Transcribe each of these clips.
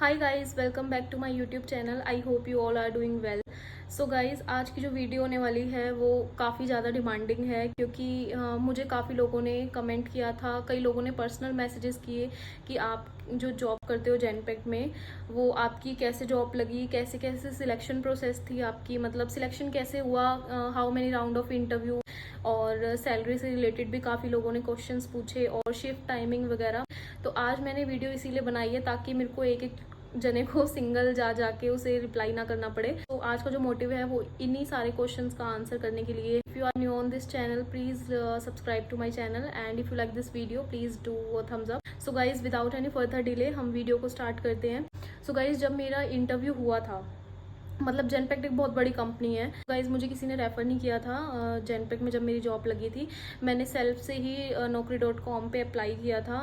Hi guys, welcome back to my YouTube channel. I hope you all are doing well. So guys, आज की जो video होने वाली है वो काफ़ी ज़्यादा डिमांडिंग है क्योंकि मुझे काफ़ी लोगों ने कमेंट किया था, कई लोगों ने पर्सनल मैसेजेस किए कि आप जो जॉब करते हो जेनपेक में, वो आपकी कैसे जॉब लगी, कैसे कैसे सिलेक्शन प्रोसेस थी आपकी, मतलब सिलेक्शन कैसे हुआ, how many round of interview, और सैलरी से रिलेटेड भी काफ़ी लोगों ने क्वेश्चंस पूछे और शिफ्ट टाइमिंग वगैरह। तो आज मैंने वीडियो इसीलिए बनाई है ताकि मेरे को एक एक जने को सिंगल जा जाके उसे रिप्लाई ना करना पड़े। तो आज का जो मोटिव है वो इन्हीं सारे क्वेश्चंस का आंसर करने के लिए। If you are new on this channel, please subscribe to my channel, and if you like this video please do thumbs up. So guys, without any further delay हम video को start करते हैं। So guys, जब मेरा interview हुआ था, मतलब जेनपेक एक बहुत बड़ी कंपनी है गाइज, मुझे किसी ने रेफ़र नहीं किया था। जेनपेक में जब मेरी जॉब लगी थी, मैंने सेल्फ से ही naukri.com पे अप्लाई किया था,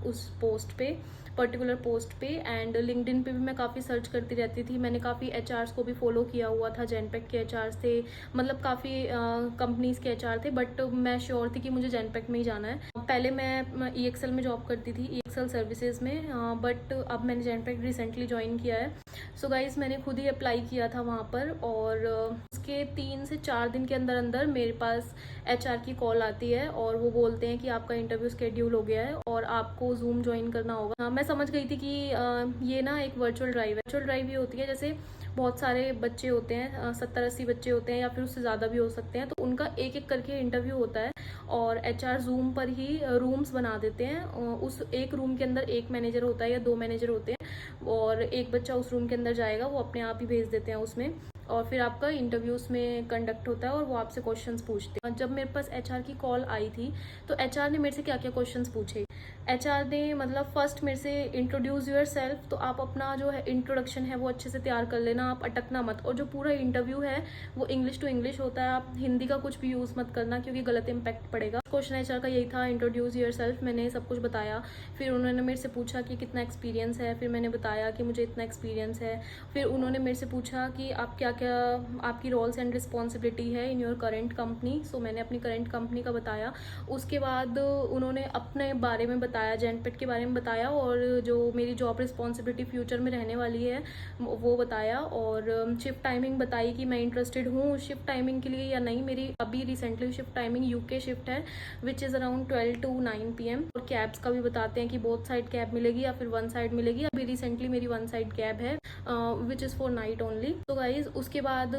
उस पोस्ट पे, पर्टिकुलर पोस्ट पे। एंड लिंक्डइन पे भी मैं काफ़ी सर्च करती रहती थी। मैंने काफ़ी एचआर्स को भी फॉलो किया हुआ था, जेनपेक के एचआर्स थे, मतलब काफ़ी कंपनीज़ के एचआर थे, बट मैं श्योर थी कि मुझे जेनपेक में ही जाना है। पहले मैं ईएक्सएल में जॉब करती थी, ईएक्सएल सर्विसेज में, बट अब मैंने जेनपेक रिसेंटली ज्वाइन किया है। सो गाइज, मैंने खुद ही अप्लाई किया था वहाँ पर, और उसके 3 से 4 दिन के अंदर अंदर मेरे पास एचआर की कॉल आती है और वो बोलते हैं कि आपका इंटरव्यू स्केड्यूल हो गया है और आपको जूम ज्वाइन करना होगा। मैं समझ गई थी कि ये ना एक वर्चुअल ड्राइव है। वर्चुअल ड्राइव ये होती है जैसे बहुत सारे बच्चे होते हैं, 70-80 बच्चे होते हैं या फिर उससे ज़्यादा भी हो सकते हैं, तो उनका एक एक करके इंटरव्यू होता है और एचआर जूम पर ही रूम्स बना देते हैं। उस एक रूम के अंदर एक मैनेजर होता है या 2 मैनेजर होते हैं और एक बच्चा उस रूम के अंदर जाएगा, वो अपने आप ही भेज देते हैं उसमें, और फिर आपका इंटरव्यू उसमें कंडक्ट होता है और वो आपसे क्वेश्चंस पूछते हैं। जब मेरे पास एचआर की कॉल आई थी तो एचआर ने मेरे से क्या क्या क्वेश्चंस पूछे। एचआर ने मतलब फर्स्ट मेरे से इंट्रोड्यूस योर सेल्फ, तो आप अपना जो है इंट्रोडक्शन है वो अच्छे से तैयार कर लेना, आप अटकना मत, और जो पूरा इंटरव्यू है वो इंग्लिश टू इंग्लिश होता है, आप हिंदी का कुछ भी यूज़ मत करना क्योंकि गलत इम्पैक्ट पड़ेगा। क्वेश्चन एचआर का यही था, इंट्रोड्यूस योर सेल्फ। मैंने सब कुछ बताया, फिर उन्होंने मेरे से पूछा कि कितना एक्सपीरियंस है, फिर मैंने बताया कि मुझे इतना एक्सपीरियंस है। फिर उन्होंने मेरे से पूछा कि आप क्या क्या, आपकी रोल्स एंड रिस्पॉन्सिबिलिटी है इन योर करेंट कंपनी। सो मैंने अपनी करेंट कंपनी का बताया। उसके बाद उन्होंने अपने बारे में बताया, जेनपेट के बारे में बताया, और जो मेरी जॉब रिस्पॉन्सिबिलिटी फ्यूचर में रहने वाली है वो बताया, और शिफ्ट टाइमिंग बताई कि मैं इंटरेस्टेड हूँ शिफ्ट टाइमिंग के लिए या नहीं। मेरी अभी recently shift timing UK shift है, which is around 12 to 9 PM। और कैब्स का भी बताते हैं कि बोथ साइड कैब मिलेगी या फिर वन साइड मिलेगी। अभी रिसेंटली मेरी वन साइड कैब है, which is for night only. तो गाइज, उसके बाद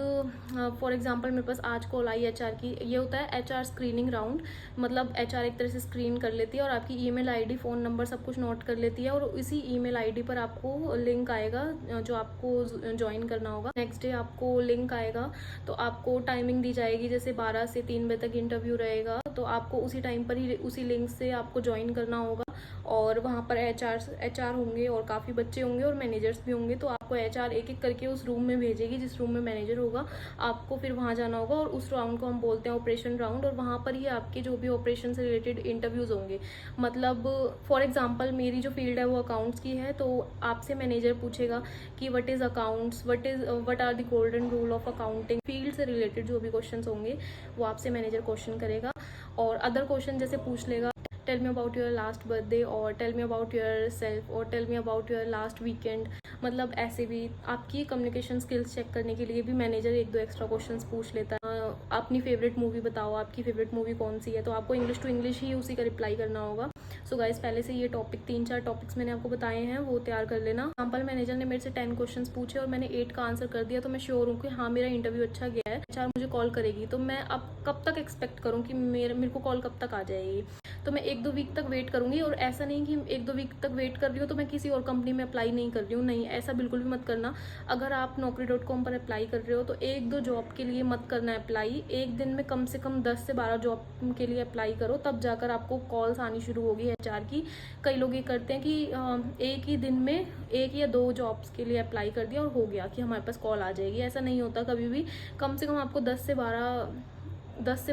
फॉर एग्जाम्पल मेरे पास आज कॉल आई एचआर की। ये होता है एचआर स्क्रीनिंग राउंड, मतलब एचआर एक तरह से स्क्रीन कर लेती है और आपकी ईमेल आईडी, फ़ोन नंबर सब कुछ नोट कर लेती है, और इसी ईमेल आईडी पर आपको लिंक आएगा जो आपको ज्वाइन करना होगा। नेक्स्ट डे आपको लिंक आएगा, तो आपको टाइमिंग दी जाएगी, जैसे 12 से 3 बजे तक इंटरव्यू रहेगा, तो आपको उसी टाइम पर ही उसी लिंक से आपको ज्वाइन करना होगा। और वहाँ पर एचआर होंगे और काफ़ी बच्चे होंगे और मैनेजर्स भी होंगे, तो आपको एचआर एक एक करके उस रूम में भेजेगी जिस रूम में मैनेजर होगा। आपको फिर वहाँ जाना होगा और उस राउंड को हम बोलते हैं ऑपरेशन राउंड, और वहाँ पर ही आपके जो भी ऑपरेशन से रिलेटेड इंटरव्यूज़ होंगे। मतलब फॉर एग्जांपल मेरी जो फील्ड है वो अकाउंट्स की है, तो आपसे मैनेजर पूछेगा कि what is accounts, what are the golden rule of accounting. Field से रिलेटेड जो भी क्वेश्चन होंगे वो आपसे मैनेजर क्वेश्चन करेगा, और अदर क्वेश्चन जैसे पूछ लेगा, tell me about your last birthday, और tell me about yourself, और tell me about your last weekend. मतलब ऐसे भी आपकी कम्युनिकेशन स्किल्स चेक करने के लिए भी मैनेजर 1-2 एक्स्ट्रा क्वेश्चंस पूछ लेता है। अपनी फेवरेट मूवी बताओ, आपकी फेवरेट मूवी कौन सी है, तो आपको इंग्लिश टू इंग्लिश ही उसी का रिप्लाई करना होगा। सो गाइस, पहले से ये टॉपिक 3-4 टॉपिक्स मैंने आपको बताए हैं, वो तैयार कर लेना। एग्जाम्पल मैनेजर ने मेरे से 10 क्वेश्चंस पूछे और मैंने 8 का आंसर कर दिया, तो मैं श्योर हूँ कि हाँ मेरा इंटरव्यू अच्छा गया है, एचआर मुझे कॉल करेगी। तो मैं अब कब तक एक्सपेक्ट करूँ कि मेरे को कॉल कब तक आ जाएगी, तो मैं 1-2 वीक तक वेट करूंगी। और ऐसा नहीं कि 1-2 वीक तक वेट कर रही हूँ तो मैं किसी और कंपनी में अप्लाई नहीं कर रही हूँ, नहीं, ऐसा बिल्कुल भी मत करना। अगर आप naukri.com पर अप्लाई कर रहे हो तो 1-2 जॉब के लिए मत करना अप्लाई, एक दिन में कम से कम 10 से 12 जॉब के लिए अप्लाई करो, तब जाकर आपको कॉल्स आनी शुरू होगी एचआर की। कई लोग ये करते हैं कि एक ही दिन में 1 या 2 जॉब्स के लिए अप्लाई कर दिया और हो गया कि हमारे पास कॉल आ जाएगी, ऐसा नहीं होता कभी भी। कम से कम आपको 10 से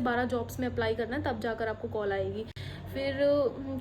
12 जॉब्स में अप्लाई करना है, तब जाकर आपको कॉल आएगी। फिर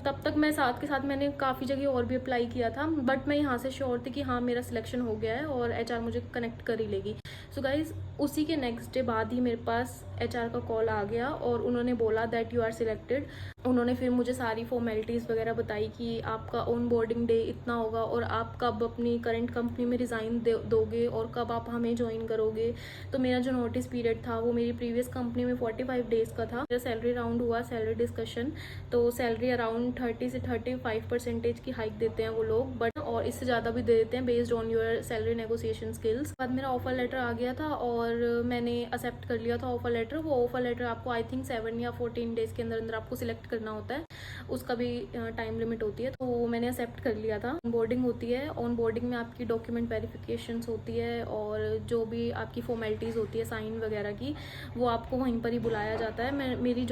तब तक मैं साथ के साथ मैंने काफ़ी जगह और भी अप्लाई किया था, बट मैं यहाँ से श्योर थी कि हाँ मेरा सिलेक्शन हो गया है और एचआर मुझे कनेक्ट कर ही लेगी। सो गाइज, उसी के नेक्स्ट डे बाद ही मेरे पास एचआर का कॉल आ गया और उन्होंने बोला दैट यू आर सिलेक्टेड। उन्होंने फिर मुझे सारी फॉर्मेलिटीज़ वगैरह बताई कि आपका ऑन बोर्डिंग डे इतना होगा और आप कब अपनी करंट कंपनी में रिज़ाइन दोगे और कब आप हमें ज्वाइन करोगे। तो मेरा जो नोटिस पीरियड था वो मेरी प्रीवियस कंपनी में 45 डेज़ का था। मेरा सैलरी राउंड हुआ, सैलरी डिस्कशन, तो सैलरी अराउंड 30 से 35% की हाइक देते हैं वो लोग, बट और इससे ज़्यादा भी दे देते हैं based on your salary negotiation skills. बाद मेरा ऑफर लेटर आ गया था और मैंने एक्सेप्ट कर लिया था ऑफर लेटर। वो ऑफर लेटर आपको आई थिंक 7 या 14 डेज़ के अंदर अंदर आपको सिलेक्ट करना होता है, उसका भी टाइम लिमिट होती है। तो मैंने एक्सेप्ट कर लिया था। ऑन बोर्डिंग होती है, ऑन बोर्डिंग में आपकी डॉक्यूमेंट वेरिफिकेशंस होती है और जो भी आपकी फॉर्मेलिटीज़ होती है साइन वगैरह की, वो आपको वहीं पर ही बुलाया जाता है। मेरी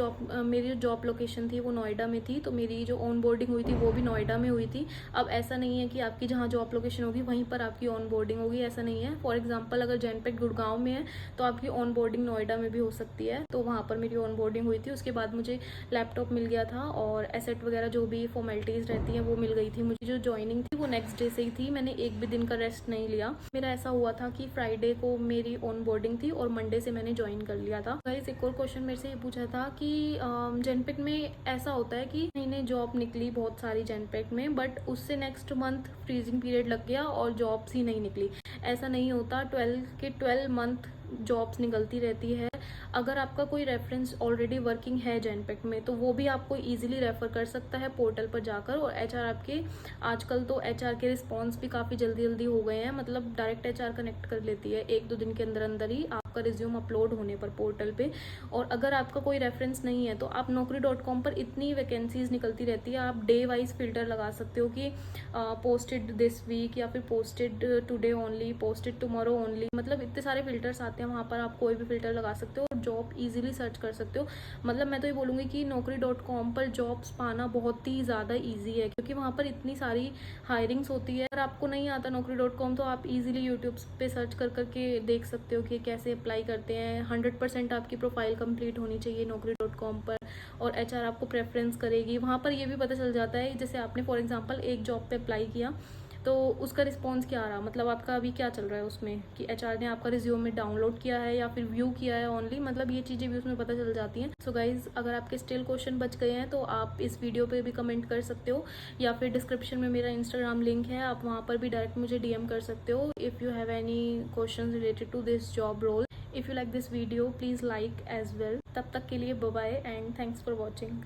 जॉब लोकेशन थी वो नोएडा में थी, तो मेरी जो ऑन बोर्डिंग हुई थी वो भी नोएडा में हुई थी। अब ऐसा नहीं है कि आपकी जहाँ जॉब लोकेशन होगी वहीं पर आपकी ऑन बोर्डिंग होगी, ऐसा नहीं है। फॉर एग्जाम्पल अगर जनपैक्ट गुड़गांव में है तो आपकी ऑन बोर्डिंग नोएडा में भी हो सकती है। तो वहाँ पर मेरी ऑन बोर्डिंग हुई थी। उसके बाद मुझे लैपटॉप मिल गया था और एसेट वगैरह जो भी फॉर्मेलिटीज़ रहती हैं वो मिल गई थी। मुझे जो ज्वाइनिंग थी वो नेक्स्ट डे से ही थी, मैंने एक भी दिन का रेस्ट नहीं लिया। मेरा ऐसा हुआ था कि फ्राइडे को मेरी ऑन बोर्डिंग थी और मंडे से मैंने ज्वाइन कर लिया था। गाइस एक और क्वेश्चन मेरे से ये पूछा था कि जनपैक्ट में ऐसा होता है कि महीने जॉब निकली बहुत सारी जनपैक्ट में, बट उससे नेक्स्ट मंथ फ्रीजिंग पीरियड लग गया और जॉब्स ही नहीं निकली। ऐसा नहीं होता, 12 मंथ जॉब्स निकलती रहती है। अगर आपका कोई रेफरेंस ऑलरेडी वर्किंग है जनपैक्ट में तो वो भी आपको इजीली रेफर कर सकता है पोर्टल पर जाकर। और एचआर आपके, आजकल तो एचआर के रिस्पांस भी काफ़ी जल्दी हो गए हैं, मतलब डायरेक्ट एचआर कनेक्ट कर लेती है 1-2 दिन के अंदर अंदर ही आपका रिज्यूम अपलोड होने पर पोर्टल पे। और अगर आपका कोई रेफरेंस नहीं है तो आप naukri.com पर इतनी वैकेंसीज निकलती रहती है, आप डे वाइज फिल्टर लगा सकते हो कि पोस्टेड दिस वीक या फिर posted today only, posted tomorrow only, मतलब इतने सारे फिल्टर्स आते हैं। वहाँ पर आप कोई भी फिल्टर लगा सकते हो और जॉब इजीली सर्च कर सकते हो। मतलब मैं तो ये बोलूँगी कि naukri.com पर जॉब्स पाना बहुत ही ज़्यादा इजी है, क्योंकि वहाँ पर इतनी सारी हायरिंग्स होती है। अगर आपको नहीं आता naukri.com तो आप इजीली यूट्यूब पे सर्च कर करके देख सकते हो कि कैसे अप्लाई करते हैं। 100% आपकी प्रोफाइल कंप्लीट होनी चाहिए naukri.com पर और एचआर आपको प्रेफरेंस करेगी। वहाँ पर ये भी पता चल जाता है, जैसे आपने फॉर एग्जांपल एक जॉब पे अप्लाई किया तो उसका रिस्पांस क्या रहा, मतलब आपका अभी क्या चल रहा है उसमें, कि एचआर ने आपका रिज्यूमे डाउनलोड किया है या फिर व्यू किया है ओनली, मतलब ये चीज़ें भी उसमें पता चल जाती हैं। सो गाइज अगर आपके स्टिल क्वेश्चन बच गए हैं तो आप इस वीडियो पे भी कमेंट कर सकते हो या फिर डिस्क्रिप्शन में मेरा इंस्टाग्राम लिंक है, आप वहाँ पर भी डायरेक्ट मुझे डीएम कर सकते हो if you have any question related to this job role. If you like this video please like as well. तब तक के लिए bye bye and thanks for watching.